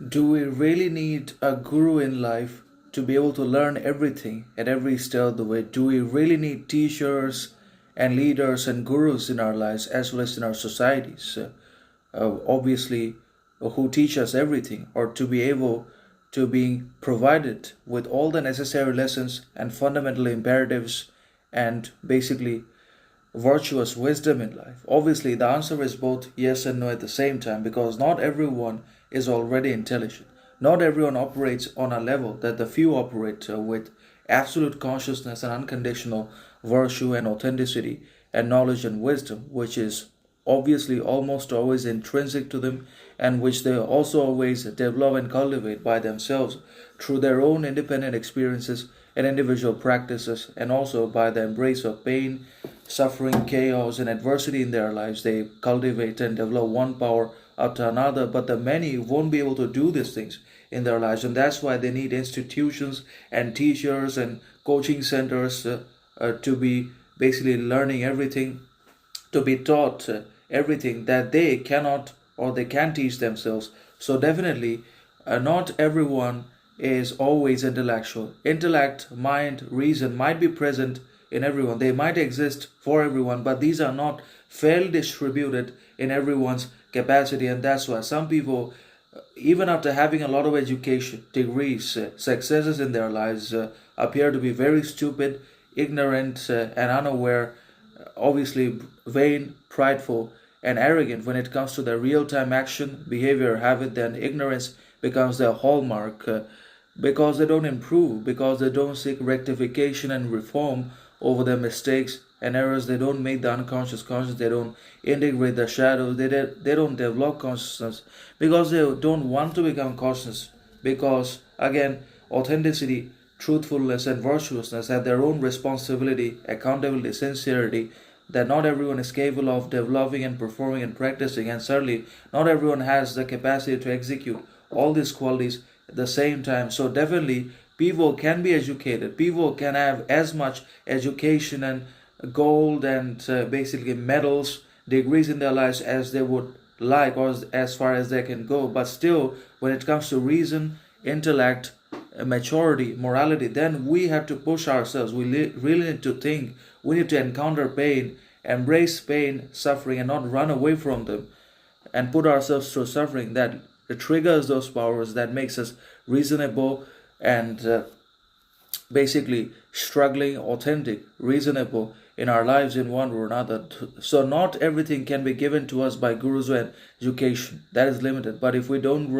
Do we really need a guru in life to be able to learn everything at every step of the way? Do we really need teachers and leaders and gurus in our lives as well as in our societies? Obviously, who teach us everything, or to be able to be provided with all the necessary lessons and fundamental imperatives and basically virtuous wisdom in life? Obviously, the answer is both yes and no at the same time, because not everyone is already intelligent. Not everyone operates on a level that the few operate with absolute consciousness and unconditional virtue and authenticity and knowledge and wisdom, which is obviously almost always intrinsic to them, and which they also always develop and cultivate by themselves through their own independent experiences and individual practices, and also by the embrace of pain, suffering, chaos, and adversity in their lives. They cultivate and develop one power after another, but the many won't be able to do these things in their lives, and that's why they need institutions and teachers and coaching centers to be basically learning everything, to be taught everything that they cannot or they can teach themselves. So definitely, not everyone is always intellectual. Intellect, mind, reason might be present in everyone. They might exist for everyone, but these are not fairly distributed in everyone's capacity, and that's why some people, even after having a lot of education, degrees, successes in their lives, appear to be very stupid, ignorant, and unaware, obviously vain, prideful, and arrogant when it comes to their real time action, behavior, habit. Then ignorance becomes their hallmark, because they don't improve, because they don't seek rectification and reform over their mistakes and errors. They don't make the unconscious conscious. They don't integrate the shadows. They don't develop consciousness because they don't want to become conscious. Because again, authenticity, truthfulness, and virtuousness have their own responsibility, accountability, sincerity, that not everyone is capable of developing and performing and practicing, and certainly not everyone has the capacity to execute all these qualities at the same time. So definitely, people can be educated, people can have as much education and gold and basically medals, degrees in their lives as they would like, or as far as they can go, but still when it comes to reason, intellect, maturity, morality, then we have to push ourselves. We really need to think. We need to encounter pain, embrace pain, suffering, and not run away from them and put ourselves through suffering that triggers those powers, that makes us reasonable and basically struggling, authentic, reasonable in our lives in one or another. So not everything can be given to us by gurus and education. That is limited. But if we don't grow